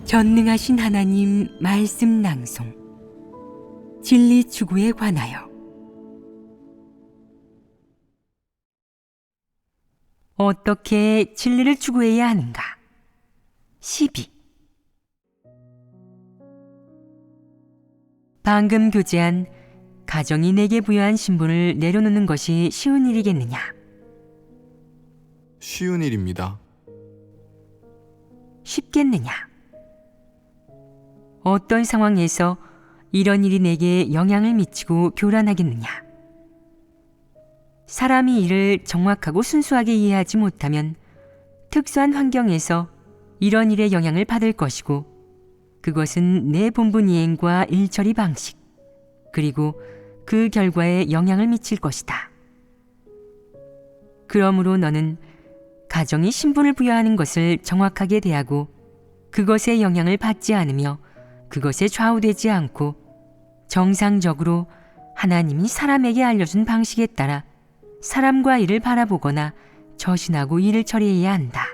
전능하신 하나님 말씀 낭송 진리 추구에 관하여 어떻게 진리를 추구해야 하는가? 12. 방금 교제한 가정이 내게 부여한 신분을 내려놓는 것이 쉬운 일이겠느냐? 쉬운 일입니다. 쉽겠느냐? 어떤 상황에서 이런 일이 내게 영향을 미치고 교란하겠느냐? 사람이 이를 정확하고 순수하게 이해하지 못하면 특수한 환경에서 이런 일의 영향을 받을 것이고, 그것은 내 본분 이행과 일처리 방식, 그리고 그 결과에 영향을 미칠 것이다. 그러므로 너는 가정이 신분을 부여하는 것을 정확하게 대하고 그것에 영향을 받지 않으며 그것에 좌우되지 않고 정상적으로 하나님이 사람에게 알려준 방식에 따라 사람과 이를 바라보거나 처신하고 일을 처리해야 한다.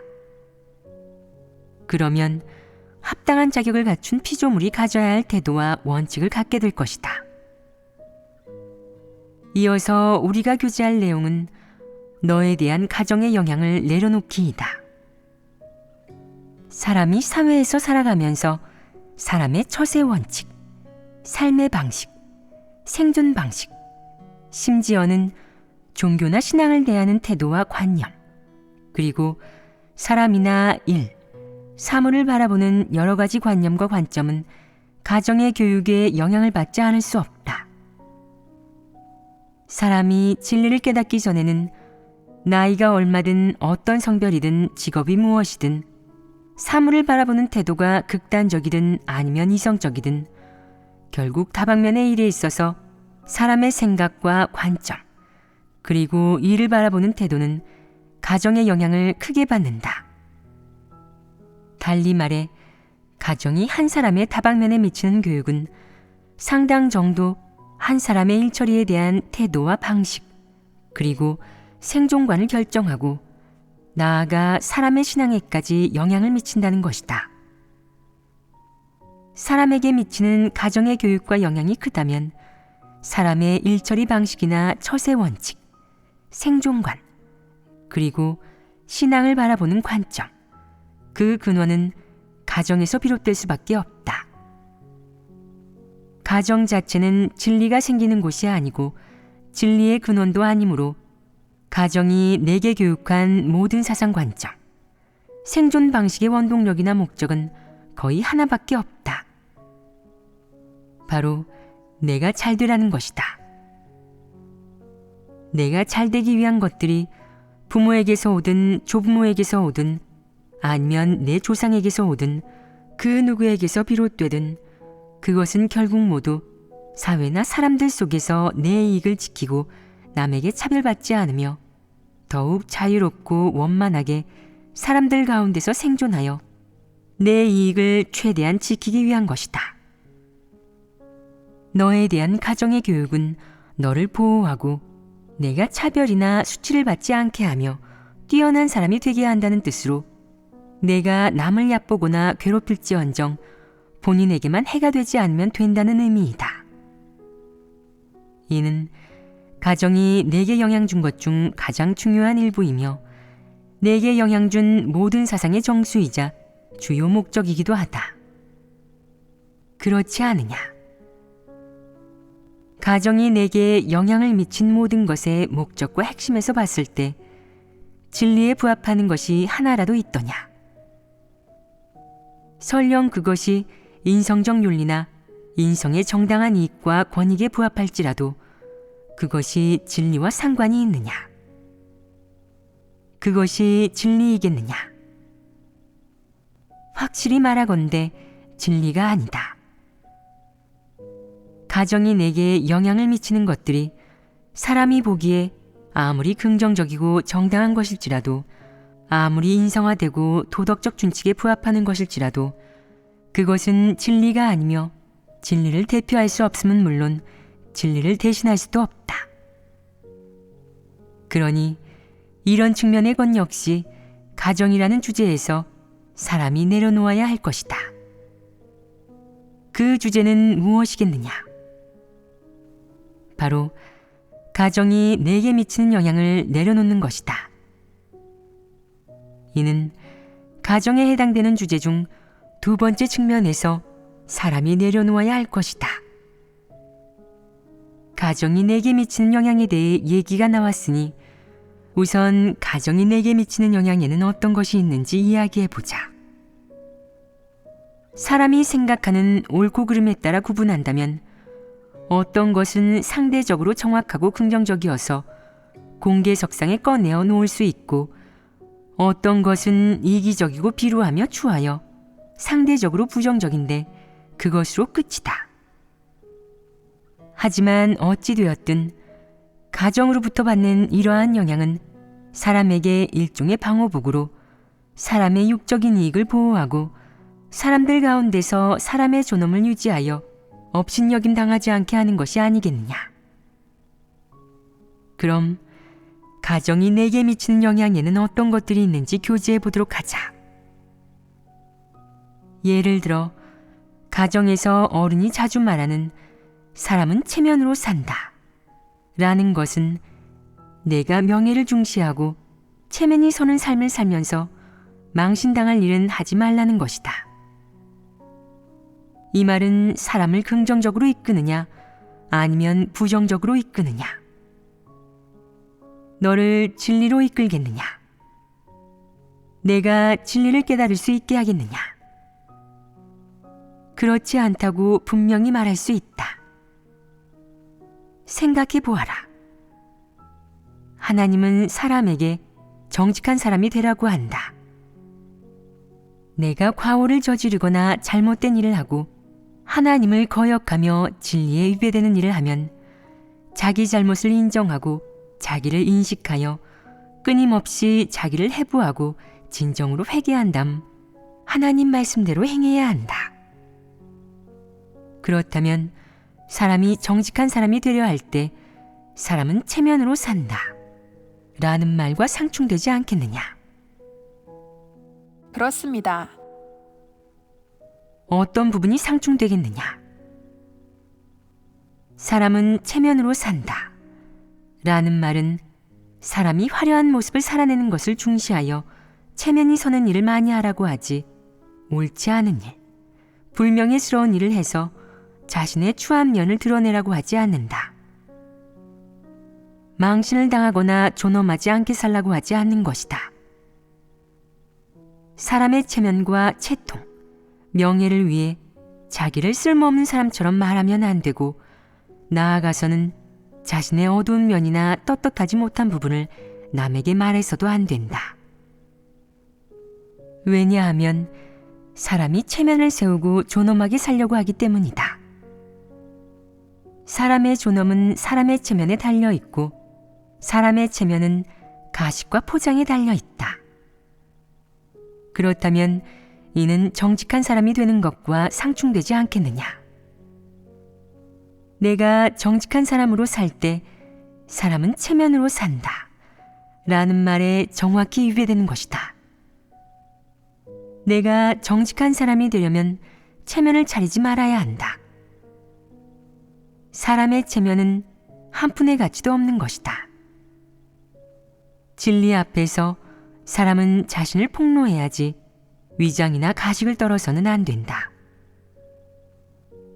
그러면 합당한 자격을 갖춘 피조물이 가져야 할 태도와 원칙을 갖게 될 것이다. 이어서 우리가 교제할 내용은 너에 대한 가정의 영향을 내려놓기이다. 사람이 사회에서 살아가면서 사람의 처세 원칙, 삶의 방식, 생존 방식, 심지어는 종교나 신앙을 대하는 태도와 관념, 그리고 사람이나 일, 사물을 바라보는 여러 가지 관념과 관점은 가정의 교육에 영향을 받지 않을 수 없다. 사람이 진리를 깨닫기 전에는 나이가 얼마든 어떤 성별이든 직업이 무엇이든 사물을 바라보는 태도가 극단적이든 아니면 이성적이든 결국 다방면의 일에 있어서 사람의 생각과 관점, 그리고 이를 바라보는 태도는 가정의 영향을 크게 받는다. 달리 말해 가정이 한 사람의 다방면에 미치는 교육은 상당 정도 한 사람의 일처리에 대한 태도와 방식, 그리고 생존관을 결정하고 나아가 사람의 신앙에까지 영향을 미친다는 것이다. 사람에게 미치는 가정의 교육과 영향이 크다면 사람의 일처리 방식이나 처세 원칙, 생존관, 그리고 신앙을 바라보는 관점, 그 근원은 가정에서 비롯될 수밖에 없다. 가정 자체는 진리가 생기는 곳이 아니고 진리의 근원도 아니므로 가정이 내게 교육한 모든 사상 관점, 생존 방식의 원동력이나 목적은 거의 하나밖에 없다. 바로 내가 잘 되라는 것이다. 내가 잘 되기 위한 것들이 부모에게서 오든 조부모에게서 오든 아니면 내 조상에게서 오든 그 누구에게서 비롯되든 그것은 결국 모두 사회나 사람들 속에서 내 이익을 지키고 남에게 차별받지 않으며 더욱 자유롭고 원만하게 사람들 가운데서 생존하여 내 이익을 최대한 지키기 위한 것이다. 너에 대한 가정의 교육은 너를 보호하고 내가 차별이나 수치를 받지 않게 하며 뛰어난 사람이 되게 한다는 뜻으로 내가 남을 얕보거나 괴롭힐지언정 본인에게만 해가 되지 않으면 된다는 의미이다. 이는 가정이 내게 영향 준 것 중 가장 중요한 일부이며 내게 영향 준 모든 사상의 정수이자 주요 목적이기도 하다. 그렇지 않으냐? 가정이 내게 영향을 미친 모든 것의 목적과 핵심에서 봤을 때 진리에 부합하는 것이 하나라도 있더냐? 설령 그것이 인성적 윤리나 인성의 정당한 이익과 권익에 부합할지라도 그것이 진리와 상관이 있느냐? 그것이 진리이겠느냐? 확실히 말하건대 진리가 아니다. 가정이 내게 영향을 미치는 것들이 사람이 보기에 아무리 긍정적이고 정당한 것일지라도, 아무리 인성화되고 도덕적 준칙에 부합하는 것일지라도 그것은 진리가 아니며 진리를 대표할 수 없음은 물론 진리를 대신할 수도 없다. 그러니 이런 측면의 것 역시 가정이라는 주제에서 사람이 내려놓아야 할 것이다. 그 주제는 무엇이겠느냐? 바로 가정이 내게 미치는 영향을 내려놓는 것이다. 이는 가정에 해당되는 주제 중 두 번째 측면에서 사람이 내려놓아야 할 것이다. 가정이 내게 미치는 영향에 대해 얘기가 나왔으니 우선 가정이 내게 미치는 영향에는 어떤 것이 있는지 이야기해보자. 사람이 생각하는 옳고 그름에 따라 구분한다면 어떤 것은 상대적으로 정확하고 긍정적이어서 공개석상에 꺼내어 놓을 수 있고 어떤 것은 이기적이고 비루하며 추하여 상대적으로 부정적인데 그것으로 끝이다. 하지만 어찌 되었든 가정으로부터 받는 이러한 영향은 사람에게 일종의 방호복으로 사람의 육적인 이익을 보호하고 사람들 가운데서 사람의 존엄을 유지하여 업신여김 당하지 않게 하는 것이 아니겠느냐. 그럼 가정이 내게 미치는 영향에는 어떤 것들이 있는지 교제해 보도록 하자. 예를 들어 가정에서 어른이 자주 말하는 사람은 체면으로 산다 라는 것은 내가 명예를 중시하고 체면이 서는 삶을 살면서 망신당할 일은 하지 말라는 것이다. 이 말은 사람을 긍정적으로 이끄느냐 아니면 부정적으로 이끄느냐, 너를 진리로 이끌겠느냐, 내가 진리를 깨달을 수 있게 하겠느냐. 그렇지 않다고 분명히 말할 수 있다. 생각해 보아라. 하나님은 사람에게 정직한 사람이 되라고 한다. 내가 과오를 저지르거나 잘못된 일을 하고 하나님을 거역하며 진리에 위배되는 일을 하면 자기 잘못을 인정하고 자기를 인식하여 끊임없이 자기를 해부하고 진정으로 회개한 다음 하나님 말씀대로 행해야 한다. 그렇다면 사람이 정직한 사람이 되려 할 때 사람은 체면으로 산다 라는 말과 상충되지 않겠느냐? 그렇습니다. 어떤 부분이 상충되겠느냐? 사람은 체면으로 산다 라는 말은 사람이 화려한 모습을 살아내는 것을 중시하여 체면이 서는 일을 많이 하라고 하지, 옳지 않은 일, 불명예스러운 일을 해서 자신의 추한 면을 드러내라고 하지 않는다. 망신을 당하거나 존엄하지 않게 살라고 하지 않는 것이다. 사람의 체면과 채통, 명예를 위해 자기를 쓸모없는 사람처럼 말하면 안 되고, 나아가서는 자신의 어두운 면이나 떳떳하지 못한 부분을 남에게 말해서도 안 된다. 왜냐하면 사람이 체면을 세우고 존엄하게 살려고 하기 때문이다. 사람의 존엄은 사람의 체면에 달려 있고 사람의 체면은 가식과 포장에 달려 있다. 그렇다면 이는 정직한 사람이 되는 것과 상충되지 않겠느냐? 내가 정직한 사람으로 살 때 사람은 체면으로 산다 라는 말에 정확히 위배되는 것이다. 내가 정직한 사람이 되려면 체면을 차리지 말아야 한다. 사람의 체면은 한 푼의 가치도 없는 것이다. 진리 앞에서 사람은 자신을 폭로해야지 위장이나 가식을 떨어서는 안 된다.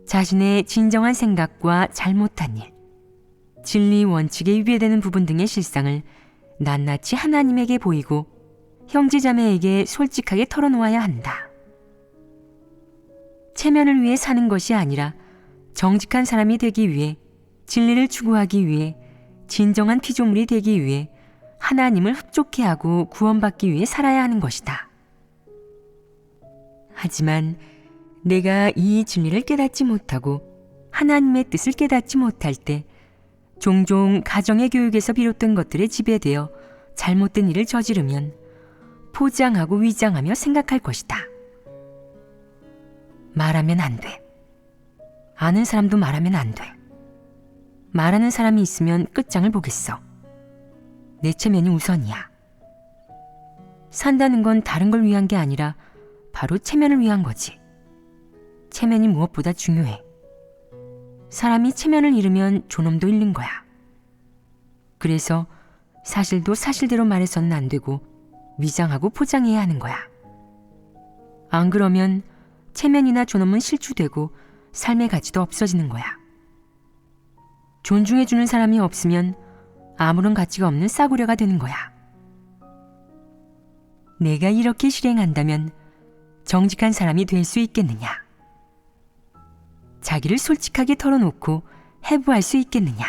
자신의 진정한 생각과 잘못한 일, 진리 원칙에 위배되는 부분 등의 실상을 낱낱이 하나님에게 보이고 형제자매에게 솔직하게 털어놓아야 한다. 체면을 위해 사는 것이 아니라 정직한 사람이 되기 위해, 진리를 추구하기 위해, 진정한 피조물이 되기 위해 하나님을 흡족해 하고 구원받기 위해 살아야 하는 것이다. 하지만 내가 이 진리를 깨닫지 못하고 하나님의 뜻을 깨닫지 못할 때 종종 가정의 교육에서 비롯된 것들에 지배되어 잘못된 일을 저지르면 포장하고 위장하며 생각할 것이다. 말하면 안 돼. 아는 사람도 말하면 안 돼. 말하는 사람이 있으면 끝장을 보겠어. 내 체면이 우선이야. 산다는 건 다른 걸 위한 게 아니라 바로 체면을 위한 거지. 체면이 무엇보다 중요해. 사람이 체면을 잃으면 존엄도 잃는 거야. 그래서 사실도 사실대로 말해서는 안 되고 위장하고 포장해야 하는 거야. 안 그러면 체면이나 존엄은 실추되고 삶의 가치도 없어지는 거야. 존중해주는 사람이 없으면 아무런 가치가 없는 싸구려가 되는 거야. 내가 이렇게 실행한다면 정직한 사람이 될 수 있겠느냐? 자기를 솔직하게 털어놓고 해부할 수 있겠느냐?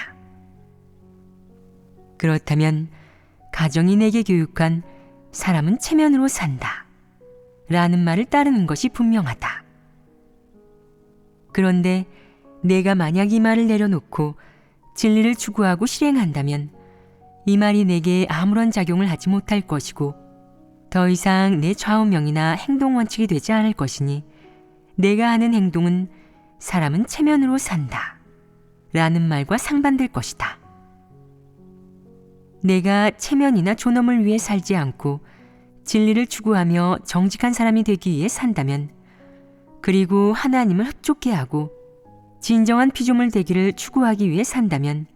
그렇다면 가정이 내게 교육한 사람은 체면으로 산다 라는 말을 따르는 것이 분명하다. 그런데 내가 만약 이 말을 내려놓고 진리를 추구하고 실행한다면 이 말이 내게 아무런 작용을 하지 못할 것이고 더 이상 내 좌우명이나 행동 원칙이 되지 않을 것이니 내가 하는 행동은 사람은 체면으로 산다 라는 말과 상반될 것이다. 내가 체면이나 존엄을 위해 살지 않고 진리를 추구하며 정직한 사람이 되기 위해 산다면, 그리고 하나님을 흡족해 하고 진정한 피조물 되기를 추구하기 위해 산다면,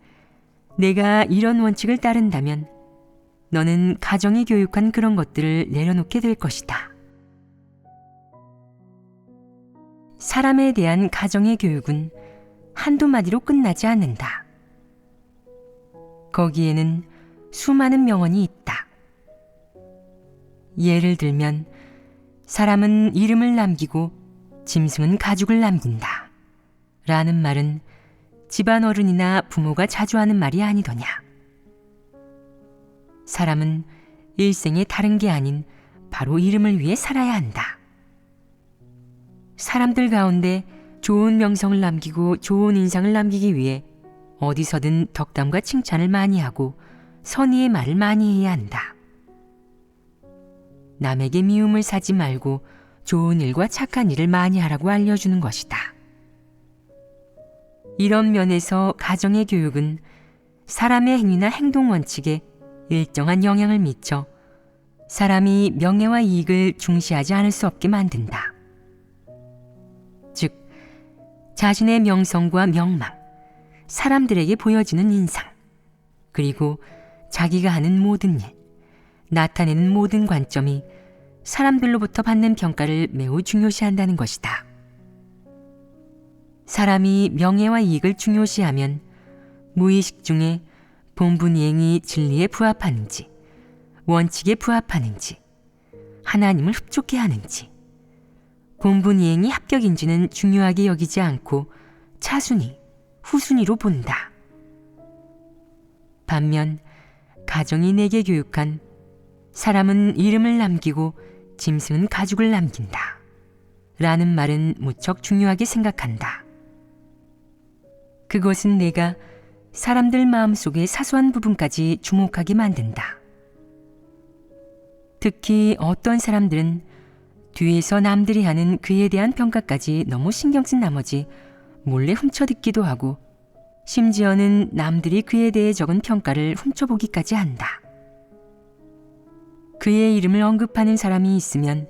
내가 이런 원칙을 따른다면 너는 가정이 교육한 그런 것들을 내려놓게 될 것이다. 사람에 대한 가정의 교육은 한두 마디로 끝나지 않는다. 거기에는 수많은 명언이 있다. 예를 들면 사람은 이름을 남기고 짐승은 가죽을 남긴다 라는 말은 집안 어른이나 부모가 자주 하는 말이 아니더냐. 사람은 일생에 다른 게 아닌 바로 이름을 위해 살아야 한다. 사람들 가운데 좋은 명성을 남기고 좋은 인상을 남기기 위해 어디서든 덕담과 칭찬을 많이 하고 선의의 말을 많이 해야 한다. 남에게 미움을 사지 말고 좋은 일과 착한 일을 많이 하라고 알려주는 것이다. 이런 면에서 가정의 교육은 사람의 행위나 행동 원칙에 일정한 영향을 미쳐 사람이 명예와 이익을 중시하지 않을 수 없게 만든다. 즉, 자신의 명성과 명망, 사람들에게 보여지는 인상, 그리고 자기가 하는 모든 일, 나타내는 모든 관점이 사람들로부터 받는 평가를 매우 중요시한다는 것이다. 사람이 명예와 이익을 중요시하면 무의식 중에 본분이행이 진리에 부합하는지, 원칙에 부합하는지, 하나님을 흡족해 하는지, 본분이행이 합격인지는 중요하게 여기지 않고 차순위, 후순위로 본다. 반면 가정이 내게 교육한 사람은 이름을 남기고 짐승은 가죽을 남긴다 라는 말은 무척 중요하게 생각한다. 그것은 내가 사람들 마음속의 사소한 부분까지 주목하게 만든다. 특히 어떤 사람들은 뒤에서 남들이 하는 그에 대한 평가까지 너무 신경 쓴 나머지 몰래 훔쳐듣기도 하고, 심지어는 남들이 그에 대해 적은 평가를 훔쳐보기까지 한다. 그의 이름을 언급하는 사람이 있으면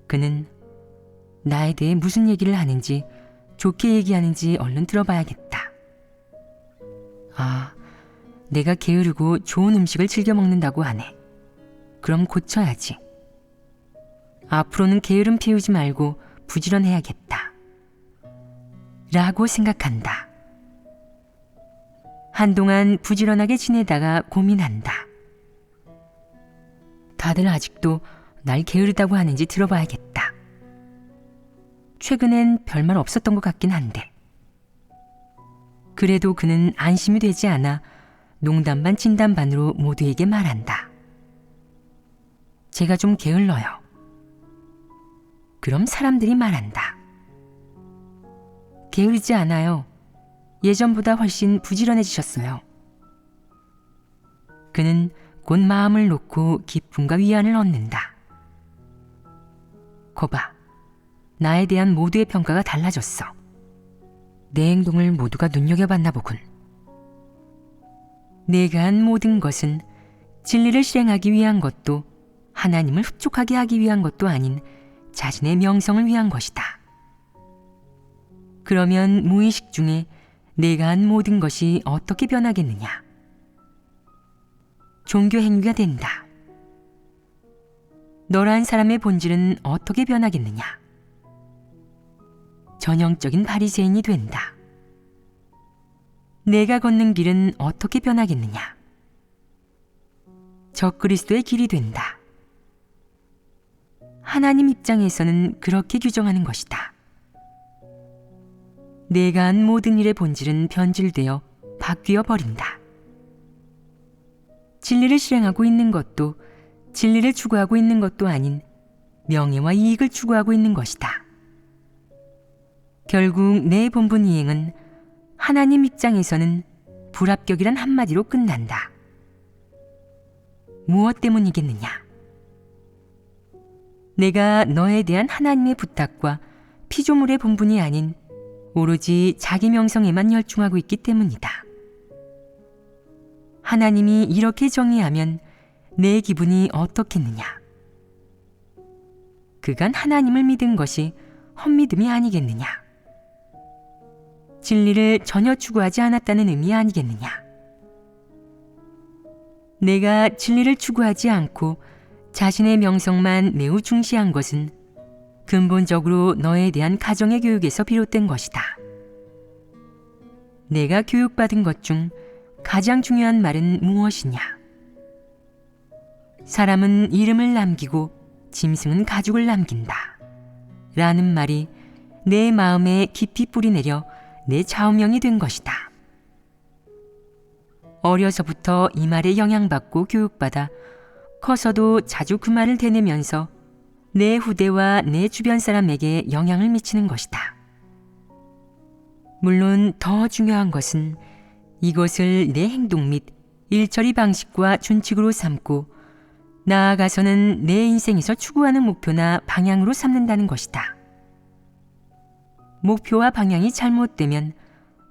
그는 나에 대해 무슨 얘기를 하는지, 좋게 얘기하는지 얼른 들어봐야겠다. 아, 내가 게으르고 좋은 음식을 즐겨 먹는다고 하네. 그럼 고쳐야지. 앞으로는 게으름 피우지 말고 부지런해야겠다 라고 생각한다. 한동안 부지런하게 지내다가 고민한다. 다들 아직도 날 게으르다고 하는지 들어봐야겠다. 최근엔 별말 없었던 것 같긴 한데. 그래도 그는 안심이 되지 않아 농담 반 진담 반으로 모두에게 말한다. 제가 좀 게을러요. 그럼 사람들이 말한다. 게으르지 않아요. 예전보다 훨씬 부지런해지셨어요. 그는 곧 마음을 놓고 기쁨과 위안을 얻는다. 거봐, 나에 대한 모두의 평가가 달라졌어. 내 행동을 모두가 눈여겨봤나 보군. 내가 한 모든 것은 진리를 실행하기 위한 것도 하나님을 흡족하게 하기 위한 것도 아닌 자신의 명성을 위한 것이다. 그러면 무의식 중에 내가 한 모든 것이 어떻게 변하겠느냐? 종교 행위가 된다. 너란 사람의 본질은 어떻게 변하겠느냐? 전형적인 바리새인이 된다. 내가 걷는 길은 어떻게 변하겠느냐? 적그리스도의 길이 된다. 하나님 입장에서는 그렇게 규정하는 것이다. 내가 한 모든 일의 본질은 변질되어 바뀌어 버린다. 진리를 실행하고 있는 것도 진리를 추구하고 있는 것도 아닌 명예와 이익을 추구하고 있는 것이다. 결국 내 본분 이행은 하나님 입장에서는 불합격이란 한마디로 끝난다. 무엇 때문이겠느냐? 내가 너에 대한 하나님의 부탁과 피조물의 본분이 아닌 오로지 자기 명성에만 열중하고 있기 때문이다. 하나님이 이렇게 정의하면 내 기분이 어떻겠느냐? 그간 하나님을 믿은 것이 헛믿음이 아니겠느냐? 진리를 전혀 추구하지 않았다는 의미 아니겠느냐? 내가 진리를 추구하지 않고 자신의 명성만 매우 중시한 것은 근본적으로 너에 대한 가정의 교육에서 비롯된 것이다. 내가 교육받은 것 중 가장 중요한 말은 무엇이냐? 사람은 이름을 남기고 짐승은 가죽을 남긴다. 라는 말이 내 마음에 깊이 뿌리내려 내 좌우명이 된 것이다. 어려서부터 이 말에 영향받고 교육받아 커서도 자주 그 말을 되뇌면서 내 후대와 내 주변 사람에게 영향을 미치는 것이다. 물론 더 중요한 것은 이것을 내 행동 및 일처리 방식과 준칙으로 삼고 나아가서는 내 인생에서 추구하는 목표나 방향으로 삼는다는 것이다. 목표와 방향이 잘못되면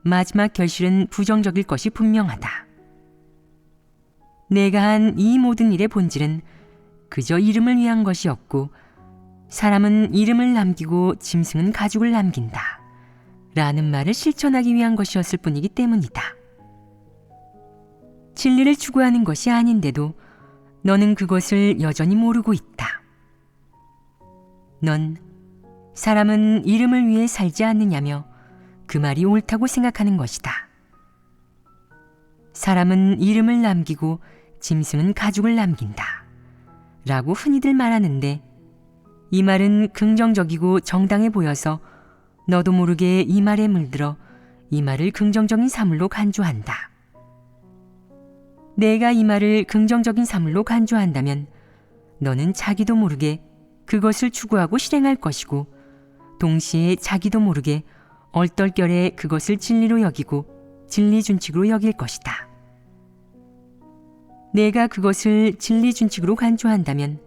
마지막 결실은 부정적일 것이 분명하다. 내가 한 이 모든 일의 본질은 그저 이름을 위한 것이었고 사람은 이름을 남기고 짐승은 가죽을 남긴다. 라는 말을 실천하기 위한 것이었을 뿐이기 때문이다. 진리를 추구하는 것이 아닌데도 너는 그것을 여전히 모르고 있다. 넌 사람은 이름을 위해 살지 않느냐며 그 말이 옳다고 생각하는 것이다. 사람은 이름을 남기고 짐승은 가죽을 남긴다. 라고 흔히들 말하는데 이 말은 긍정적이고 정당해 보여서 너도 모르게 이 말에 물들어 이 말을 긍정적인 사물로 간주한다. 내가 이 말을 긍정적인 사물로 간주한다면 너는 자기도 모르게 그것을 추구하고 실행할 것이고 동시에 자기도 모르게 얼떨결에 그것을 진리로 여기고 진리준칙으로 여길 것이다. 내가 그것을 진리준칙으로 간주한다면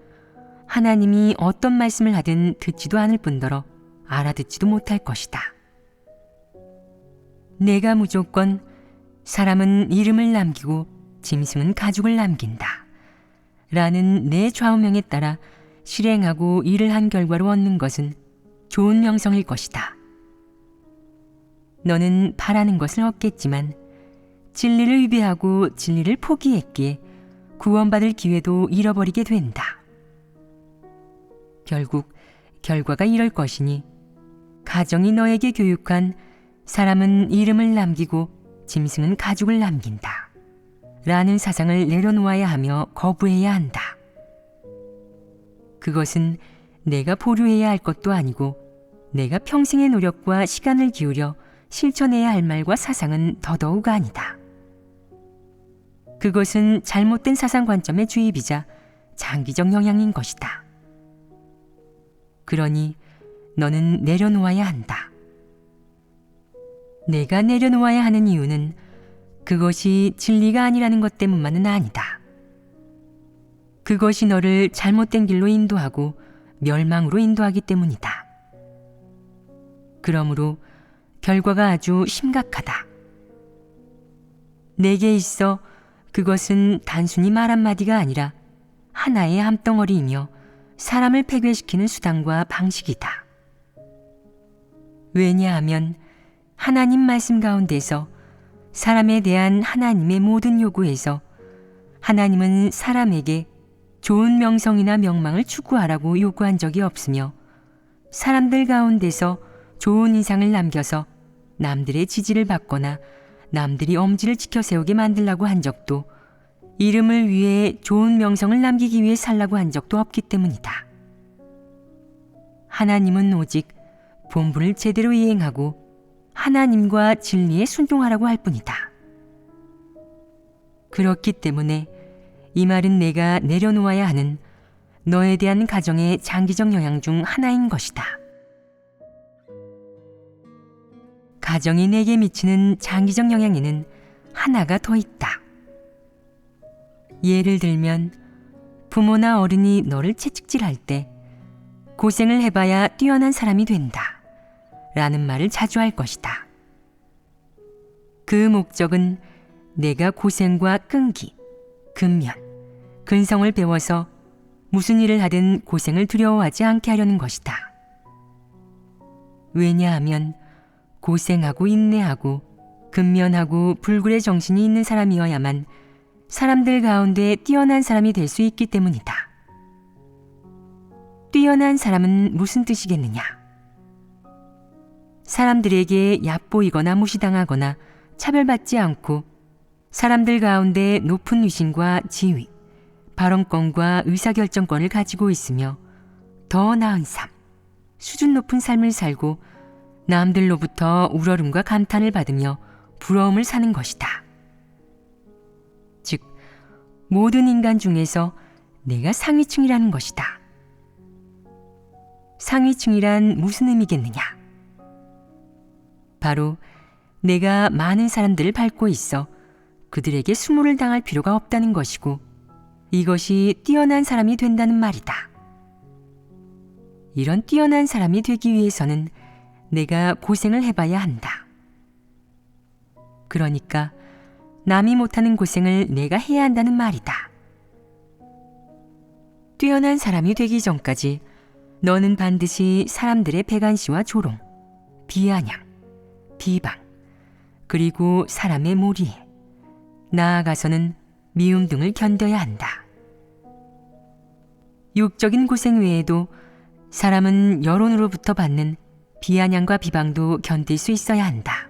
하나님이 어떤 말씀을 하든 듣지도 않을 뿐더러 알아듣지도 못할 것이다. 내가 무조건 사람은 이름을 남기고 짐승은 가죽을 남긴다. 라는 내 좌우명에 따라 실행하고 일을 한 결과로 얻는 것은 좋은 명성일 것이다. 너는 바라는 것을 얻겠지만 진리를 위배하고 진리를 포기했기에 구원받을 기회도 잃어버리게 된다. 결국 결과가 이럴 것이니 가정이 너에게 교육한 사람은 이름을 남기고 짐승은 가죽을 남긴다. 라는 사상을 내려놓아야 하며 거부해야 한다. 그것은 내가 보류해야 할 것도 아니고 내가 평생의 노력과 시간을 기울여 실천해야 할 말과 사상은 더더욱 아니다. 그것은 잘못된 사상 관점의 주입이자 장기적 영향인 것이다. 그러니 너는 내려놓아야 한다. 내가 내려놓아야 하는 이유는 그것이 진리가 아니라는 것 때문만은 아니다. 그것이 너를 잘못된 길로 인도하고 멸망으로 인도하기 때문이다. 그러므로 결과가 아주 심각하다. 내게 있어 그것은 단순히 말 한마디가 아니라 하나의 암덩어리이며 사람을 폐괴시키는 수단과 방식이다. 왜냐하면 하나님 말씀 가운데서 사람에 대한 하나님의 모든 요구에서 하나님은 사람에게 좋은 명성이나 명망을 추구하라고 요구한 적이 없으며 사람들 가운데서 좋은 인상을 남겨서 남들의 지지를 받거나 남들이 엄지를 지켜 세우게 만들라고 한 적도 이름을 위해 좋은 명성을 남기기 위해 살라고 한 적도 없기 때문이다. 하나님은 오직 본분을 제대로 이행하고 하나님과 진리에 순종하라고 할 뿐이다. 그렇기 때문에 이 말은 내가 내려놓아야 하는 너에 대한 가정의 장기적 영향 중 하나인 것이다. 가정이 내게 미치는 장기적 영향에는 하나가 더 있다. 예를 들면 부모나 어른이 너를 채찍질할 때 고생을 해봐야 뛰어난 사람이 된다 라는 말을 자주 할 것이다. 그 목적은 내가 고생과 끈기, 근면, 근성을 배워서 무슨 일을 하든 고생을 두려워하지 않게 하려는 것이다. 왜냐하면 고생하고 인내하고 근면하고 불굴의 정신이 있는 사람이어야만 사람들 가운데 뛰어난 사람이 될 수 있기 때문이다. 뛰어난 사람은 무슨 뜻이겠느냐? 사람들에게 얕보이거나 무시당하거나 차별받지 않고 사람들 가운데 높은 위신과 지위, 발언권과 의사결정권을 가지고 있으며 더 나은 삶, 수준 높은 삶을 살고 남들로부터 우러름과 감탄을 받으며 부러움을 사는 것이다. 즉, 모든 인간 중에서 내가 상위층이라는 것이다. 상위층이란 무슨 의미겠느냐? 바로 내가 많은 사람들을 밟고 있어 그들에게 수모를 당할 필요가 없다는 것이고 이것이 뛰어난 사람이 된다는 말이다. 이런 뛰어난 사람이 되기 위해서는 내가 고생을 해봐야 한다. 그러니까 남이 못하는 고생을 내가 해야 한다는 말이다. 뛰어난 사람이 되기 전까지 너는 반드시 사람들의 배관시와 조롱, 비아냥, 비방, 그리고 사람의 무리에, 나아가서는 미움 등을 견뎌야 한다. 육적인 고생 외에도 사람은 여론으로부터 받는 비아냥과 비방도 견딜 수 있어야 한다.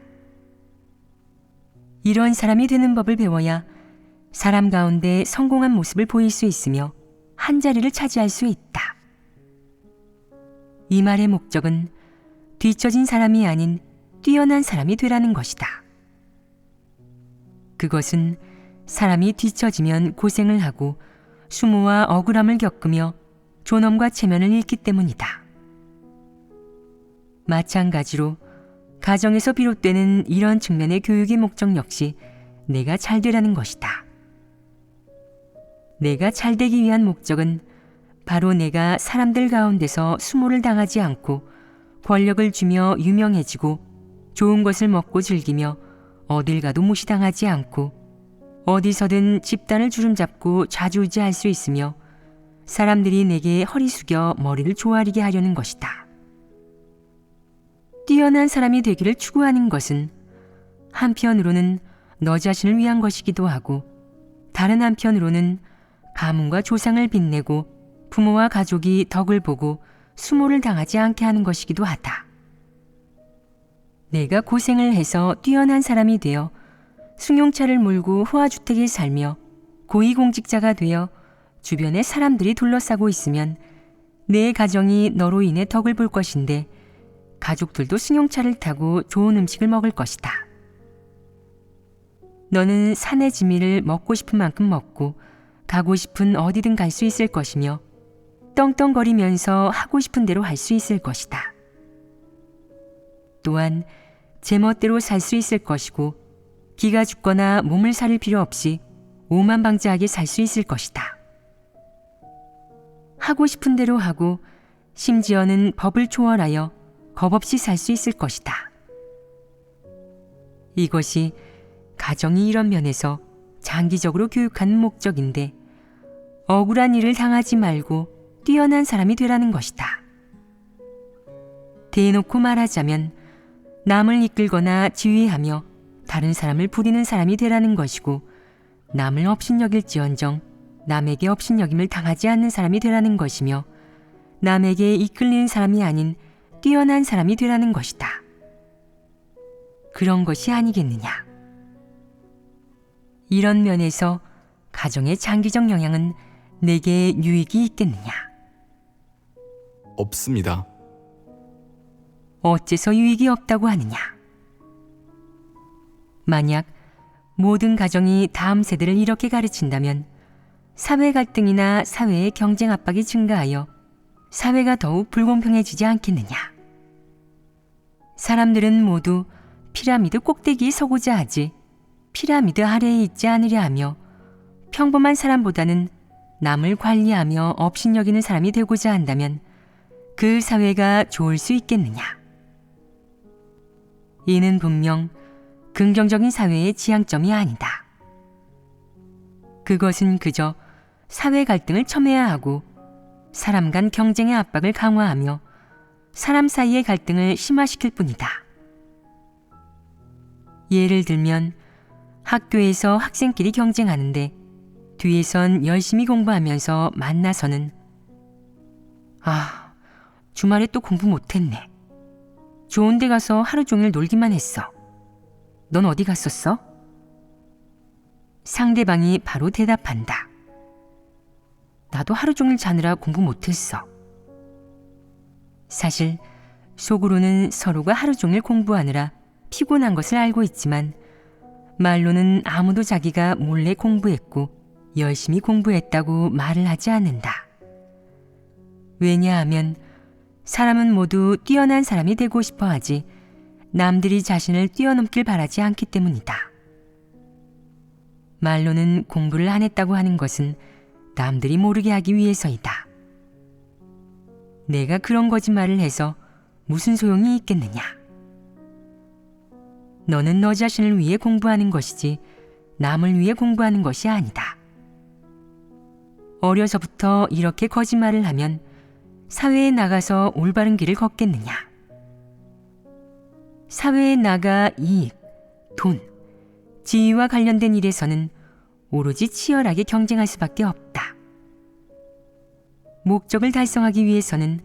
이런 사람이 되는 법을 배워야 사람 가운데 성공한 모습을 보일 수 있으며 한 자리를 차지할 수 있다. 이 말의 목적은 뒤처진 사람이 아닌 뛰어난 사람이 되라는 것이다. 그것은 사람이 뒤처지면 고생을 하고 수모와 억울함을 겪으며 존엄과 체면을 잃기 때문이다. 마찬가지로 가정에서 비롯되는 이런 측면의 교육의 목적 역시 내가 잘 되라는 것이다. 내가 잘 되기 위한 목적은 바로 내가 사람들 가운데서 수모를 당하지 않고 권력을 주며 유명해지고 좋은 것을 먹고 즐기며 어딜 가도 무시당하지 않고 어디서든 집단을 주름잡고 좌지우지할 수 있으며 사람들이 내게 허리 숙여 머리를 조아리게 하려는 것이다. 뛰어난 사람이 되기를 추구하는 것은 한편으로는 너 자신을 위한 것이기도 하고 다른 한편으로는 가문과 조상을 빛내고 부모와 가족이 덕을 보고 수모를 당하지 않게 하는 것이기도 하다. 내가 고생을 해서 뛰어난 사람이 되어 승용차를 몰고 호화주택에 살며 고위공직자가 되어 주변에 사람들이 둘러싸고 있으면 내 가정이 너로 인해 덕을 볼 것인데 가족들도 승용차를 타고 좋은 음식을 먹을 것이다. 너는 산의 지미를 먹고 싶은 만큼 먹고 가고 싶은 어디든 갈 수 있을 것이며 떵떵거리면서 하고 싶은 대로 할 수 있을 것이다. 또한 제멋대로 살 수 있을 것이고 기가 죽거나 몸을 사릴 필요 없이 오만방자하게 살 수 있을 것이다. 하고 싶은 대로 하고 심지어는 법을 초월하여 겁 없이 살 수 있을 것이다. 이것이 가정이 이런 면에서 장기적으로 교육하는 목적인데 억울한 일을 당하지 말고 뛰어난 사람이 되라는 것이다. 대놓고 말하자면 남을 이끌거나 지휘하며 다른 사람을 부리는 사람이 되라는 것이고, 남을 업신여길지언정 남에게 업신여김을 당하지 않는 사람이 되라는 것이며, 남에게 이끌리는 사람이 아닌 뛰어난 사람이 되라는 것이다. 그런 것이 아니겠느냐. 이런 면에서 가정의 장기적 영향은 내게 유익이 있겠느냐? 없습니다. 어째서 유익이 없다고 하느냐? 만약 모든 가정이 다음 세대를 이렇게 가르친다면 사회 갈등이나 사회의 경쟁 압박이 증가하여 사회가 더욱 불공평해지지 않겠느냐? 사람들은 모두 피라미드 꼭대기에 서고자 하지 피라미드 아래에 있지 않으려 하며, 평범한 사람보다는 남을 관리하며 업신여기는 사람이 되고자 한다면 그 사회가 좋을 수 있겠느냐? 이는 분명 긍정적인 사회의 지향점이 아니다. 그것은 그저 사회 갈등을 첨예화 하고 사람 간 경쟁의 압박을 강화하며 사람 사이의 갈등을 심화시킬 뿐이다. 예를 들면 학교에서 학생끼리 경쟁하는데 뒤에선 열심히 공부하면서 만나서는 주말에 또 공부 못했네. 좋은 데 가서 하루 종일 놀기만 했어. 넌 어디 갔었어? 상대방이 바로 대답한다. 나도 하루 종일 자느라 공부 못했어. 사실 속으로는 서로가 하루 종일 공부하느라 피곤한 것을 알고 있지만 말로는 아무도 자기가 몰래 공부했고 열심히 공부했다고 말을 하지 않는다. 왜냐하면 사람은 모두 뛰어난 사람이 되고 싶어 하지 남들이 자신을 뛰어넘길 바라지 않기 때문이다. 말로는 공부를 안 했다고 하는 것은 남들이 모르게 하기 위해서이다. 내가 그런 거짓말을 해서 무슨 소용이 있겠느냐? 너는 너 자신을 위해 공부하는 것이지 남을 위해 공부하는 것이 아니다. 어려서부터 이렇게 거짓말을 하면 사회에 나가서 올바른 길을 걷겠느냐? 사회에 나가 이익, 돈, 지위와 관련된 일에서는 오로지 치열하게 경쟁할 수밖에 없다. 목적을 달성하기 위해서는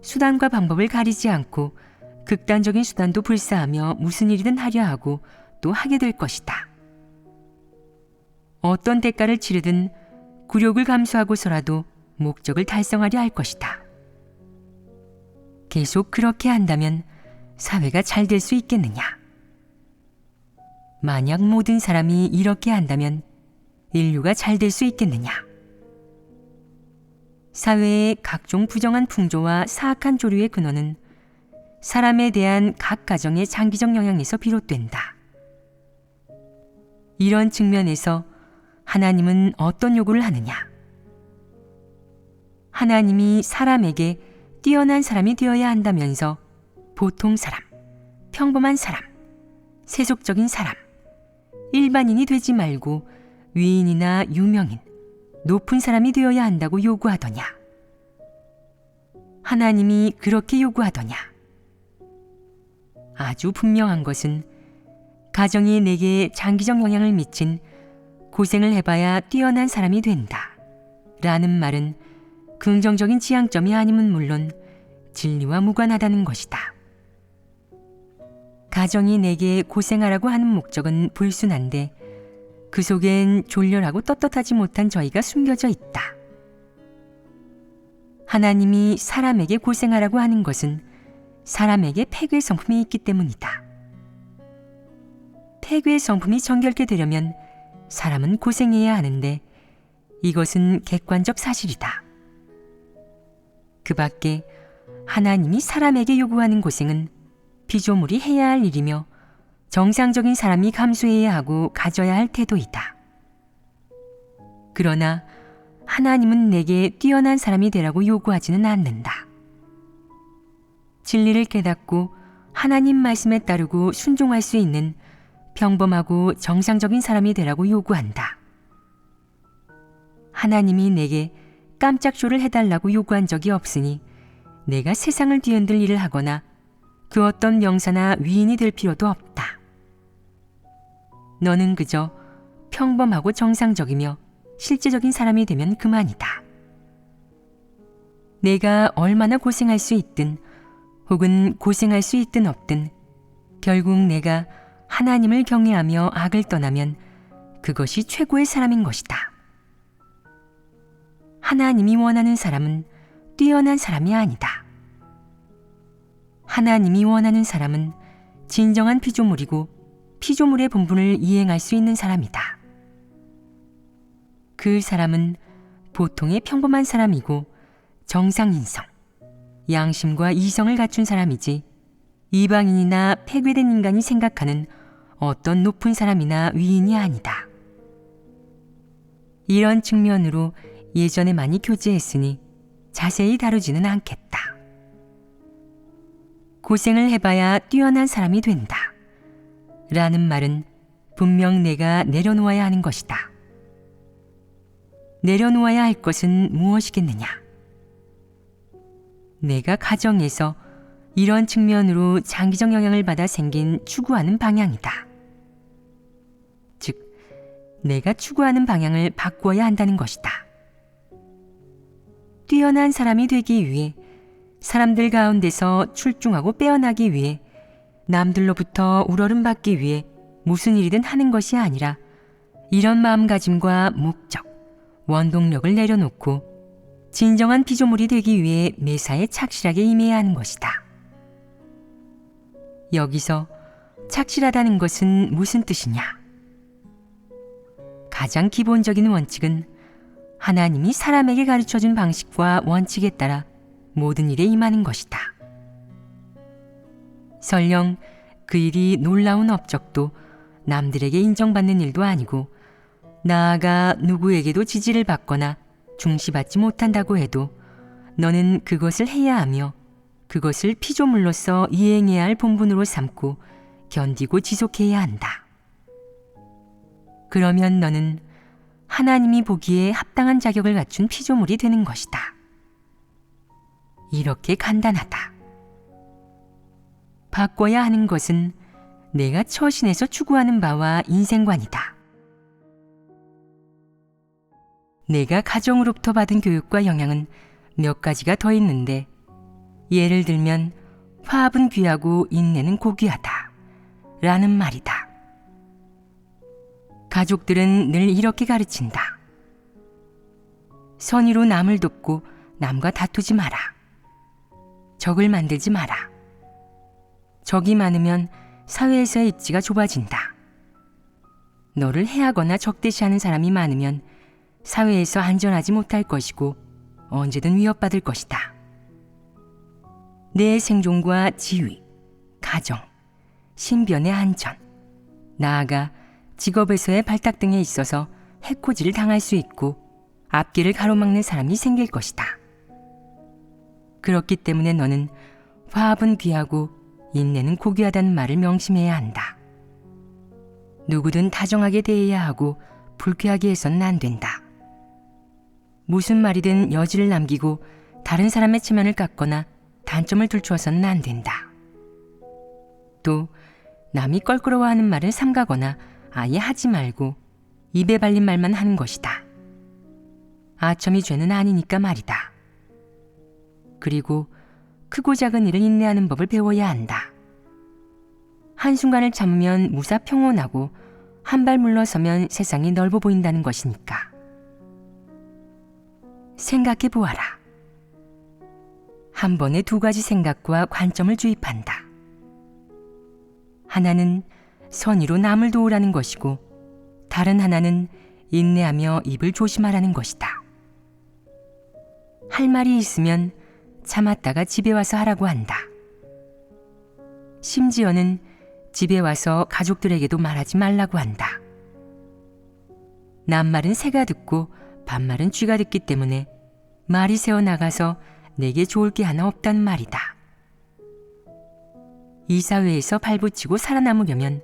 수단과 방법을 가리지 않고 극단적인 수단도 불사하며 무슨 일이든 하려 하고 또 하게 될 것이다. 어떤 대가를 치르든 굴욕을 감수하고서라도 목적을 달성하려 할 것이다. 계속 그렇게 한다면 사회가 잘 될 수 있겠느냐? 만약 모든 사람이 이렇게 한다면 인류가 잘 될 수 있겠느냐? 사회의 각종 부정한 풍조와 사악한 조류의 근원은 사람에 대한 각 가정의 장기적 영향에서 비롯된다. 이런 측면에서 하나님은 어떤 요구를 하느냐? 하나님이 사람에게 뛰어난 사람이 되어야 한다면서 보통 사람, 평범한 사람, 세속적인 사람, 일반인이 되지 말고 위인이나 유명인, 높은 사람이 되어야 한다고 요구하더냐? 하나님이 그렇게 요구하더냐? 아주 분명한 것은 가정이 내게 장기적 영향을 미친 고생을 해봐야 뛰어난 사람이 된다 라는 말은 긍정적인 지향점이 아니면 물론 진리와 무관하다는 것이다. 가정이 내게 고생하라고 하는 목적은 불순한데 그 속엔 졸렬하고 떳떳하지 못한 저희가 숨겨져 있다. 하나님이 사람에게 고생하라고 하는 것은 사람에게 폐괴의 성품이 있기 때문이다. 폐괴의 성품이 정결케 되려면 사람은 고생해야 하는데 이것은 객관적 사실이다. 그 밖에 하나님이 사람에게 요구하는 고생은 피조물이 해야 할 일이며 정상적인 사람이 감수해야 하고 가져야 할 태도이다. 그러나 하나님은 내게 뛰어난 사람이 되라고 요구하지는 않는다. 진리를 깨닫고 하나님 말씀에 따르고 순종할 수 있는 평범하고 정상적인 사람이 되라고 요구한다. 하나님이 내게 깜짝 쇼를 해달라고 요구한 적이 없으니 내가 세상을 뒤흔들 일을 하거나 그 어떤 명사나 위인이 될 필요도 없다. 너는 그저 평범하고 정상적이며 실제적인 사람이 되면 그만이다. 내가 얼마나 고생할 수 있든 혹은 고생할 수 있든 없든 결국 내가 하나님을 경외하며 악을 떠나면 그것이 최고의 사람인 것이다. 하나님이 원하는 사람은 뛰어난 사람이 아니다. 하나님이 원하는 사람은 진정한 피조물이고 피조물의 본분을 이행할 수 있는 사람이다. 그 사람은 보통의 평범한 사람이고 정상인성, 양심과 이성을 갖춘 사람이지 이방인이나 폐괴된 인간이 생각하는 어떤 높은 사람이나 위인이 아니다. 이런 측면으로 예전에 많이 교제했으니 자세히 다루지는 않겠다. 고생을 해봐야 뛰어난 사람이 된다. 라는 말은 분명 내가 내려놓아야 하는 것이다. 내려놓아야 할 것은 무엇이겠느냐? 내가 가정에서 이런 측면으로 장기적 영향을 받아 생긴 추구하는 방향이다. 즉, 내가 추구하는 방향을 바꾸어야 한다는 것이다. 뛰어난 사람이 되기 위해 사람들 가운데서 출중하고 빼어나기 위해 남들로부터 우러름받기 위해 무슨 일이든 하는 것이 아니라 이런 마음가짐과 목적, 원동력을 내려놓고 진정한 피조물이 되기 위해 매사에 착실하게 임해야 하는 것이다. 여기서 착실하다는 것은 무슨 뜻이냐? 가장 기본적인 원칙은 하나님이 사람에게 가르쳐준 방식과 원칙에 따라 모든 일에 임하는 것이다. 설령 그 일이 놀라운 업적도 남들에게 인정받는 일도 아니고 나아가 누구에게도 지지를 받거나 중시받지 못한다고 해도 너는 그것을 해야 하며 그것을 피조물로서 이행해야 할 본분으로 삼고 견디고 지속해야 한다. 그러면 너는 하나님이 보기에 합당한 자격을 갖춘 피조물이 되는 것이다. 이렇게 간단하다. 바꿔야 하는 것은 내가 처신해서 추구하는 바와 인생관이다. 내가 가정으로부터 받은 교육과 영향은 몇 가지가 더 있는데 예를 들면 화합은 귀하고 인내는 고귀하다 라는 말이다. 가족들은 늘 이렇게 가르친다. 선의로 남을 돕고 남과 다투지 마라. 적을 만들지 마라. 적이 많으면 사회에서의 입지가 좁아진다. 너를 해하거나 적대시하는 사람이 많으면 사회에서 안전하지 못할 것이고 언제든 위협받을 것이다. 내 생존과 지위, 가정, 신변의 안전, 나아가 직업에서의 발탁 등에 있어서 해코지를 당할 수 있고 앞길을 가로막는 사람이 생길 것이다. 그렇기 때문에 너는 화합은 귀하고 인내는 고귀하다는 말을 명심해야 한다. 누구든 다정하게 대해야 하고 불쾌하게 해서는 안 된다. 무슨 말이든 여지를 남기고 다른 사람의 체면을 깎거나 단점을 들추어서는 안 된다. 또 남이 껄끄러워하는 말을 삼가거나 아예 하지 말고 입에 발린 말만 하는 것이다. 아첨이 죄는 아니니까 말이다. 그리고 크고 작은 일을 인내하는 법을 배워야 한다. 한순간을 참으면 무사 평온하고 한 발 물러서면 세상이 넓어 보인다는 것이니까. 생각해 보아라. 한 번에 두 가지 생각과 관점을 주입한다. 하나는 선의로 남을 도우라는 것이고 다른 하나는 인내하며 입을 조심하라는 것이다. 할 말이 있으면 참았다가 집에 와서 하라고 한다. 심지어는 집에 와서 가족들에게도 말하지 말라고 한다. 남말은 새가 듣고 반말은 쥐가 듣기 때문에 말이 새어나가서 내게 좋을 게 하나 없단 말이다. 이 사회에서 발붙이고 살아남으려면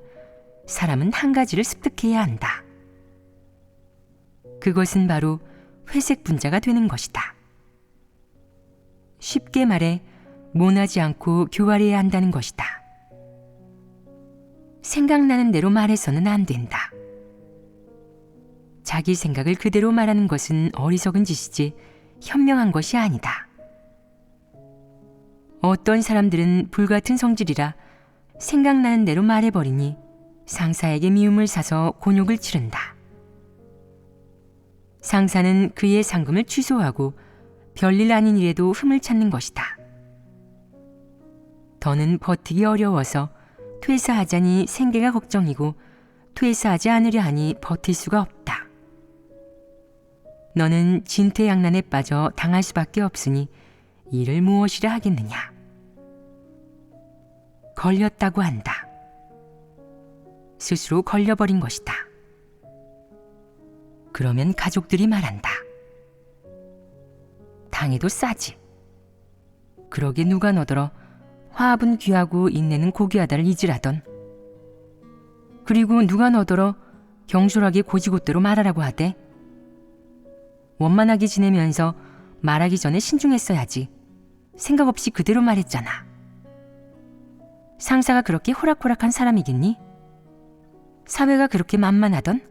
사람은 한 가지를 습득해야 한다. 그것은 바로 회색 분자가 되는 것이다. 쉽게 말해 모나지 않고 교활해야 한다는 것이다. 생각나는 대로 말해서는 안 된다. 자기 생각을 그대로 말하는 것은 어리석은 짓이지 현명한 것이 아니다. 어떤 사람들은 불같은 성질이라 생각나는 대로 말해버리니 상사에게 미움을 사서 곤욕을 치른다. 상사는 그의 상금을 취소하고 별일 아닌 일에도 흠을 찾는 것이다. 더는 버티기 어려워서 퇴사하자니 생계가 걱정이고 퇴사하지 않으려 하니 버틸 수가 없다. 너는 진퇴양난에 빠져 당할 수밖에 없으니 이를 무엇이라 하겠느냐. 걸렸다고 한다. 스스로 걸려버린 것이다. 그러면 가족들이 말한다. 당해도 싸지. 그러게 누가 너더러 화합은 귀하고 인내는 고귀하다를 잊으라던. 그리고 누가 너더러 경솔하게 고지고대로 말하라고 하대. 원만하게 지내면서 말하기 전에 신중했어야지. 생각 없이 그대로 말했잖아. 상사가 그렇게 호락호락한 사람이겠니? 사회가 그렇게 만만하던?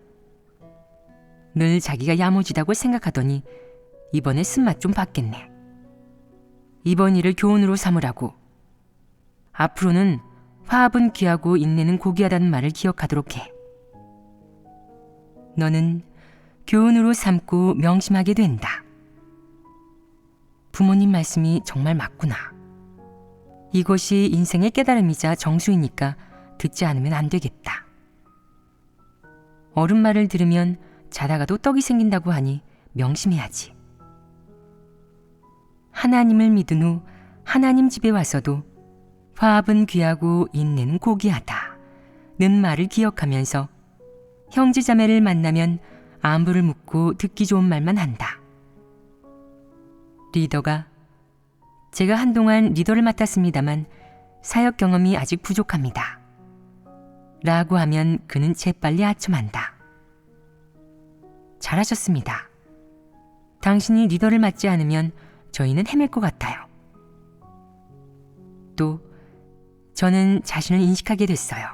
늘 자기가 야무지다고 생각하더니 이번에 쓴맛 좀 봤겠네. 이번 일을 교훈으로 삼으라고. 앞으로는 화합은 귀하고 인내는 고귀하다는 말을 기억하도록 해. 너는 교훈으로 삼고 명심하게 된다. 부모님 말씀이 정말 맞구나. 이것이 인생의 깨달음이자 정수이니까 듣지 않으면 안 되겠다. 어른 말을 들으면 자다가도 떡이 생긴다고 하니 명심해야지. 하나님을 믿은 후 하나님 집에 와서도 화합은 귀하고 인내는 고귀하다는 말을 기억하면서 형제자매를 만나면 안부를 묻고 듣기 좋은 말만 한다. 리더가 제가 한동안 리더를 맡았습니다만 사역 경험이 아직 부족합니다. 라고 하면 그는 재빨리 아첨한다. 잘하셨습니다. 당신이 리더를 맡지 않으면 저희는 헤맬 것 같아요. 또 저는 자신을 인식하게 됐어요.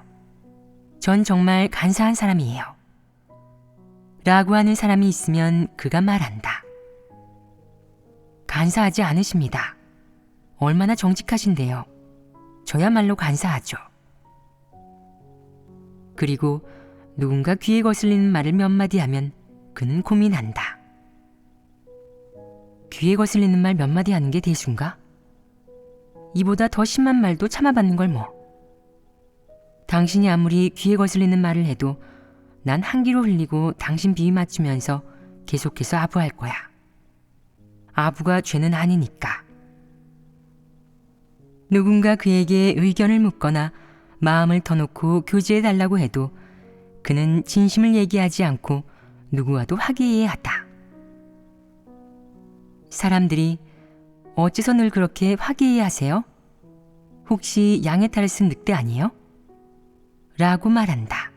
전 정말 간사한 사람이에요. 라고 하는 사람이 있으면 그가 말한다. 간사하지 않으십니다. 얼마나 정직하신데요. 저야말로 간사하죠. 그리고 누군가 귀에 거슬리는 말을 몇 마디 하면 그는 고민한다. 귀에 거슬리는 말 몇 마디 하는 게 대수인가? 이보다 더 심한 말도 참아받는 걸 뭐. 당신이 아무리 귀에 거슬리는 말을 해도 난 한기로 흘리고 당신 비위 맞추면서 계속해서 아부할 거야. 아부가 죄는 아니니까. 누군가 그에게 의견을 묻거나 마음을 터놓고 교제해달라고 해도 그는 진심을 얘기하지 않고 누구와도 화기애애하다. 사람들이 어째서 늘 그렇게 화기애애하세요? 혹시 양의 탈을 쓴 늑대 아니에요? 라고 말한다.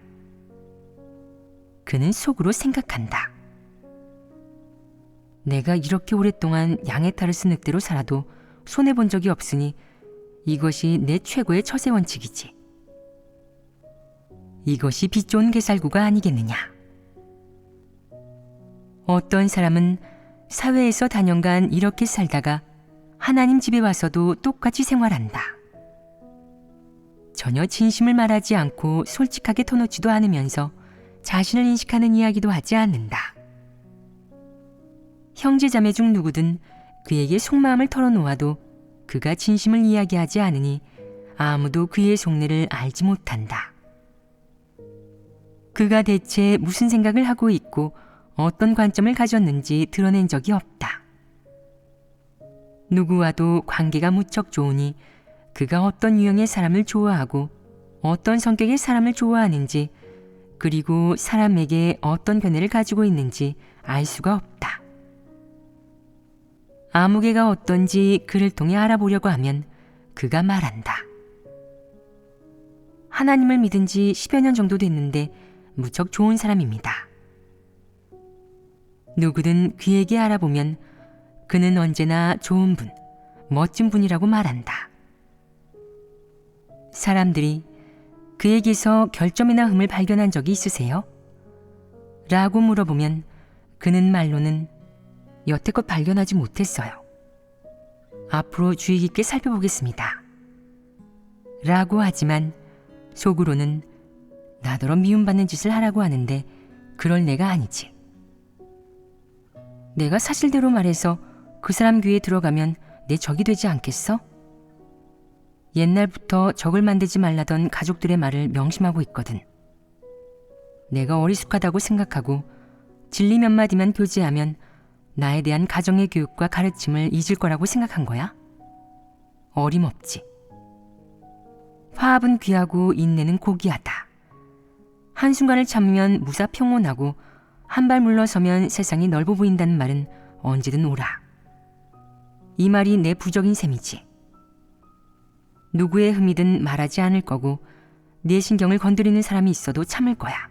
그는 속으로 생각한다. 내가 이렇게 오랫동안 양의 탈을 쓴 늑대로 살아도 손해본 적이 없으니 이것이 내 최고의 처세 원칙이지. 이것이 빛 좋은 개살구가 아니겠느냐. 어떤 사람은 사회에서 단연간 이렇게 살다가 하나님 집에 와서도 똑같이 생활한다. 전혀 진심을 말하지 않고 솔직하게 터놓지도 않으면서 자신을 인식하는 이야기도 하지 않는다. 형제자매 중 누구든 그에게 속마음을 털어놓아도 그가 진심을 이야기하지 않으니 아무도 그의 속내를 알지 못한다. 그가 대체 무슨 생각을 하고 있고 어떤 관점을 가졌는지 드러낸 적이 없다. 누구와도 관계가 무척 좋으니 그가 어떤 유형의 사람을 좋아하고 어떤 성격의 사람을 좋아하는지 그리고 사람에게 어떤 견해를 가지고 있는지 알 수가 없다. 아무개가 어떤지 그를 통해 알아보려고 하면 그가 말한다. 하나님을 믿은 지 10여 년 정도 됐는데 무척 좋은 사람입니다. 누구든 그에게 알아보면 그는 언제나 좋은 분, 멋진 분이라고 말한다. 사람들이 그에게서 결점이나 흠을 발견한 적이 있으세요? 라고 물어보면 그는 말로는 여태껏 발견하지 못했어요. 앞으로 주의 깊게 살펴보겠습니다. 라고 하지만 속으로는 나더러 미움받는 짓을 하라고 하는데 그럴 내가 아니지. 내가 사실대로 말해서 그 사람 귀에 들어가면 내 적이 되지 않겠어? 옛날부터 적을 만들지 말라던 가족들의 말을 명심하고 있거든. 내가 어리숙하다고 생각하고 진리 몇 마디만 교제하면 나에 대한 가정의 교육과 가르침을 잊을 거라고 생각한 거야? 어림없지. 화합은 귀하고 인내는 고귀하다. 한순간을 참으면 무사평온하고 한 발 물러서면 세상이 넓어 보인다는 말은 언제든 옳아. 이 말이 내 부적인 셈이지. 누구의 흠이든 말하지 않을 거고 내 신경을 건드리는 사람이 있어도 참을 거야.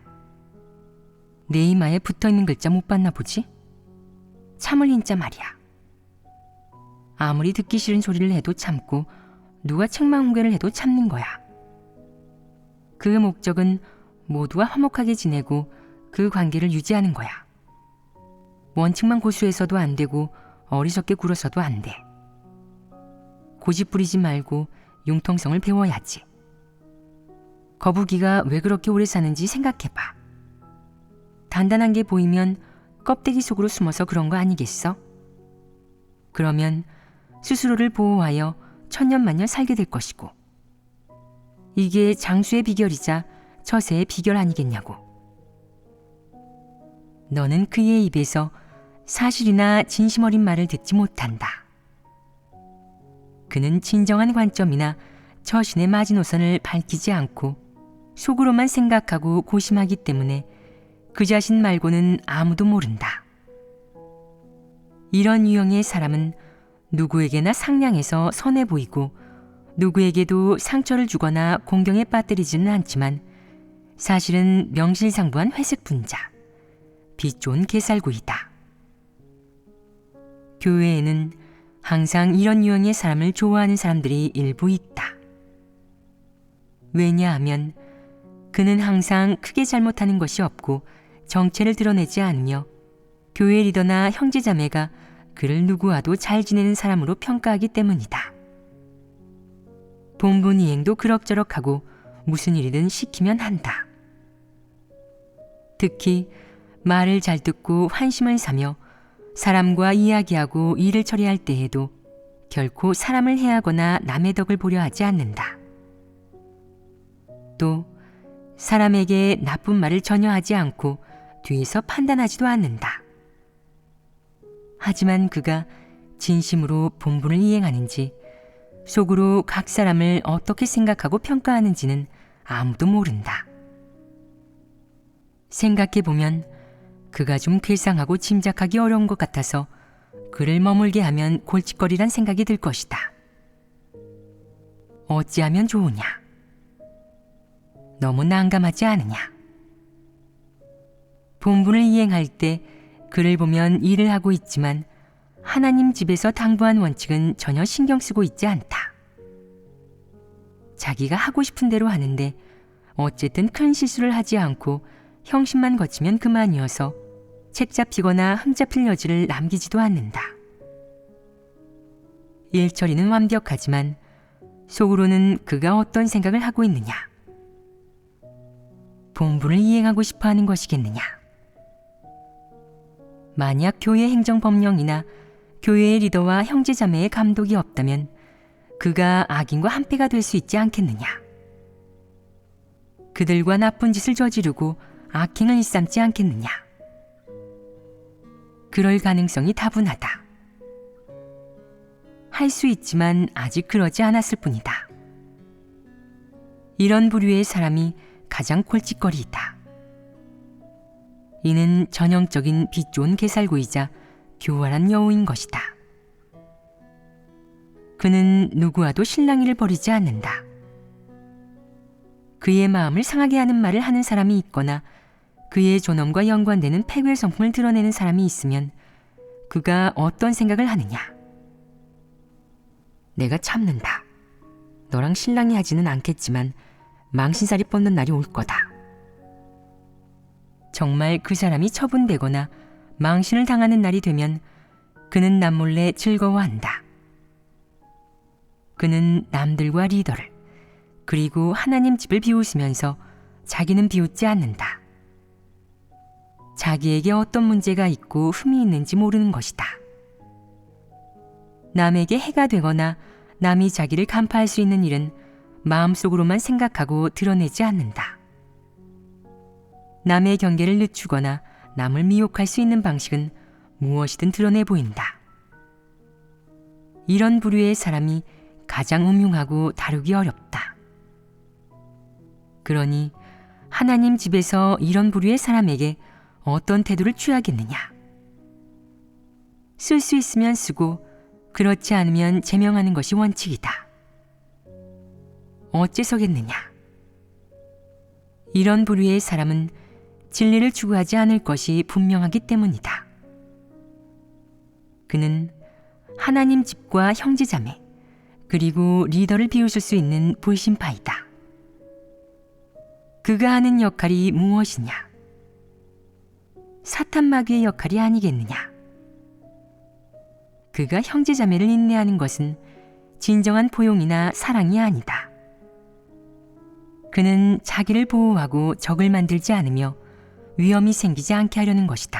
내 이마에 붙어있는 글자 못 봤나 보지? 참을 인자 말이야. 아무리 듣기 싫은 소리를 해도 참고 누가 책망훈계를 해도 참는 거야. 그 목적은 모두와 화목하게 지내고 그 관계를 유지하는 거야. 원칙만 고수해서도 안 되고 어리석게 굴어서도 안 돼. 고집 부리지 말고 융통성을 배워야지. 거북이가 왜 그렇게 오래 사는지 생각해봐. 단단한 게 보이면 껍데기 속으로 숨어서 그런 거 아니겠어? 그러면 스스로를 보호하여 천년만년 살게 될 것이고. 이게 장수의 비결이자 처세의 비결 아니겠냐고. 너는 그의 입에서 사실이나 진심 어린 말을 듣지 못한다. 그는 진정한 관점이나 처신의 마지노선을 밝히지 않고 속으로만 생각하고 고심하기 때문에 그 자신 말고는 아무도 모른다. 이런 유형의 사람은 누구에게나 상냥해서 선해 보이고 누구에게도 상처를 주거나 공경에 빠뜨리지는 않지만 사실은 명실상부한 회색 분자, 빛 좋은 개살구이다. 교회에는 항상 이런 유형의 사람을 좋아하는 사람들이 일부 있다. 왜냐하면 그는 항상 크게 잘못하는 것이 없고 정체를 드러내지 않으며 교회 리더나 형제자매가 그를 누구와도 잘 지내는 사람으로 평가하기 때문이다. 본분 이행도 그럭저럭하고 무슨 일이든 시키면 한다. 특히 말을 잘 듣고 환심을 사며 사람과 이야기하고 일을 처리할 때에도 결코 사람을 해하거나 남의 덕을 보려 하지 않는다. 또 사람에게 나쁜 말을 전혀 하지 않고 뒤에서 판단하지도 않는다. 하지만 그가 진심으로 본분을 이행하는지 속으로 각 사람을 어떻게 생각하고 평가하는지는 아무도 모른다. 생각해보면 그가 좀 괴상하고 짐작하기 어려운 것 같아서 그를 머물게 하면 골칫거리란 생각이 들 것이다. 어찌하면 좋으냐? 너무 난감하지 않으냐? 본분을 이행할 때 그를 보면 일을 하고 있지만 하나님 집에서 당부한 원칙은 전혀 신경 쓰고 있지 않다. 자기가 하고 싶은 대로 하는데 어쨌든 큰 실수를 하지 않고 형식만 거치면 그만이어서 책 잡히거나 흠 잡힐 여지를 남기지도 않는다. 일처리는 완벽하지만 속으로는 그가 어떤 생각을 하고 있느냐? 본분을 이행하고 싶어 하는 것이겠느냐? 만약 교회 행정법령이나 교회의 리더와 형제자매의 감독이 없다면 그가 악인과 한패가 될 수 있지 않겠느냐? 그들과 나쁜 짓을 저지르고 악행을 일삼지 않겠느냐? 그럴 가능성이 다분하다. 할 수 있지만 아직 그러지 않았을 뿐이다. 이런 부류의 사람이 가장 골칫거리이다. 이는 전형적인 빛 좋은 개살구이자 교활한 여우인 것이다. 그는 누구와도 실랑이를 벌이지 않는다. 그의 마음을 상하게 하는 말을 하는 사람이 있거나 그의 존엄과 연관되는 폐괴 성품을 드러내는 사람이 있으면 그가 어떤 생각을 하느냐? 내가 참는다. 너랑 신랑이 하지는 않겠지만 망신살이 뻗는 날이 올 거다. 정말 그 사람이 처분되거나 망신을 당하는 날이 되면 그는 남몰래 즐거워한다. 그는 남들과 리더를 그리고 하나님 집을 비웃으면서 자기는 비웃지 않는다. 자기에게 어떤 문제가 있고 흠이 있는지 모르는 것이다. 남에게 해가 되거나 남이 자기를 간파할 수 있는 일은 마음속으로만 생각하고 드러내지 않는다. 남의 경계를 늦추거나 남을 미혹할 수 있는 방식은 무엇이든 드러내 보인다. 이런 부류의 사람이 가장 음흉하고 다루기 어렵다. 그러니 하나님 집에서 이런 부류의 사람에게 어떤 태도를 취하겠느냐? 쓸 수 있으면 쓰고 그렇지 않으면 제명하는 것이 원칙이다. 어째서겠느냐? 이런 부류의 사람은 진리를 추구하지 않을 것이 분명하기 때문이다. 그는 하나님 집과 형제자매 그리고 리더를 비웃을 수 있는 불신파이다. 그가 하는 역할이 무엇이냐? 사탄 마귀의 역할이 아니겠느냐? 그가 형제자매를 인내하는 것은 진정한 포용이나 사랑이 아니다. 그는 자기를 보호하고 적을 만들지 않으며 위험이 생기지 않게 하려는 것이다.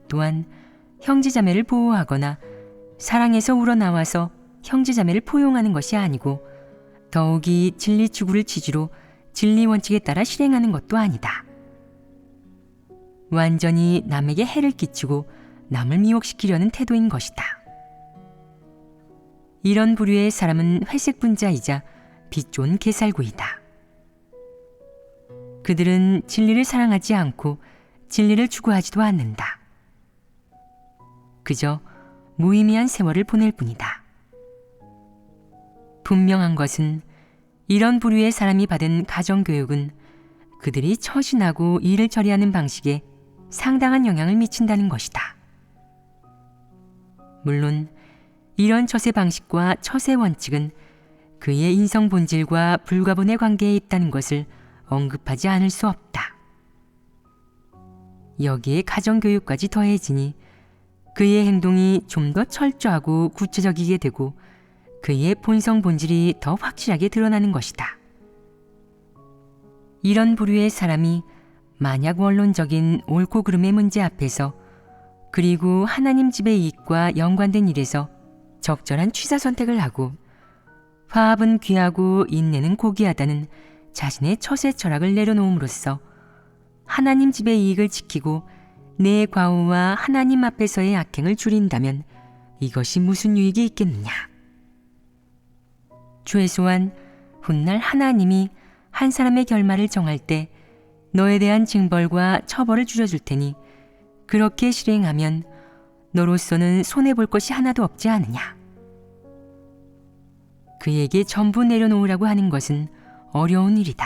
또한 형제자매를 보호하거나 사랑에서 우러나와서 형제자매를 포용하는 것이 아니고 더욱이 진리 추구를 취지로 진리 원칙에 따라 실행하는 것도 아니다. 완전히 남에게 해를 끼치고 남을 미혹시키려는 태도인 것이다. 이런 부류의 사람은 회색 분자이자 빛 좋은 게살구이다. 그들은 진리를 사랑하지 않고 진리를 추구하지도 않는다. 그저 무의미한 세월을 보낼 뿐이다. 분명한 것은 이런 부류의 사람이 받은 가정교육은 그들이 처신하고 일을 처리하는 방식에 상당한 영향을 미친다는 것이다. 물론 이런 처세 방식과 처세 원칙은 그의 인성 본질과 불가분의 관계에 있다는 것을 언급하지 않을 수 없다. 여기에 가정교육까지 더해지니 그의 행동이 좀 더 철저하고 구체적이게 되고 그의 본성 본질이 더 확실하게 드러나는 것이다. 이런 부류의 사람이 만약 원론적인 옳고 그름의 문제 앞에서 그리고 하나님 집의 이익과 연관된 일에서 적절한 취사 선택을 하고 화합은 귀하고 인내는 고귀하다는 자신의 처세 철학을 내려놓음으로써 하나님 집의 이익을 지키고 내 과오와 하나님 앞에서의 악행을 줄인다면 이것이 무슨 유익이 있겠느냐? 최소한 훗날 하나님이 한 사람의 결말을 정할 때 너에 대한 징벌과 처벌을 줄여줄 테니 그렇게 실행하면 너로서는 손해볼 것이 하나도 없지 않으냐? 그에게 전부 내려놓으라고 하는 것은 어려운 일이다.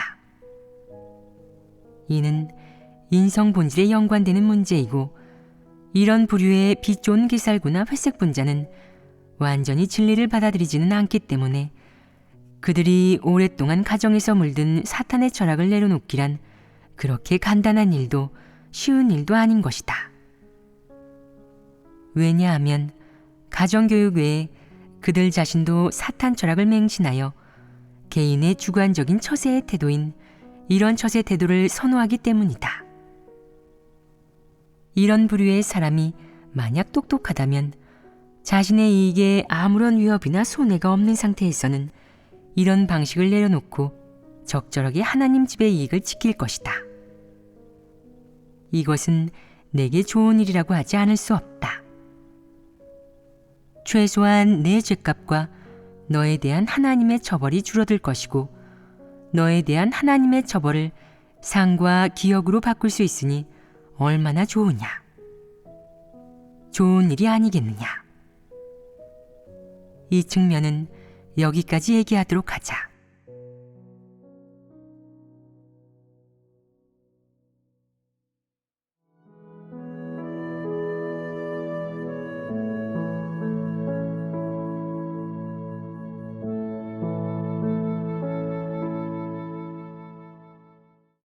이는 인성 본질에 연관되는 문제이고 이런 부류의 빛 좋은 게살구나 회색 분자는 완전히 진리를 받아들이지는 않기 때문에 그들이 오랫동안 가정에서 물든 사탄의 철학을 내려놓기란 그렇게 간단한 일도 쉬운 일도 아닌 것이다. 왜냐하면 가정교육 외에 그들 자신도 사탄 철학을 맹신하여 개인의 주관적인 처세의 태도인 이런 처세 태도를 선호하기 때문이다. 이런 부류의 사람이 만약 똑똑하다면 자신의 이익에 아무런 위협이나 손해가 없는 상태에서는 이런 방식을 내려놓고 적절하게 하나님 집의 이익을 지킬 것이다. 이것은 내게 좋은 일이라고 하지 않을 수 없다. 최소한 내 죄값과 너에 대한 하나님의 처벌이 줄어들 것이고 너에 대한 하나님의 처벌을 상과 기억으로 바꿀 수 있으니 얼마나 좋으냐. 좋은 일이 아니겠느냐. 이 측면은 여기까지 얘기하도록 하자.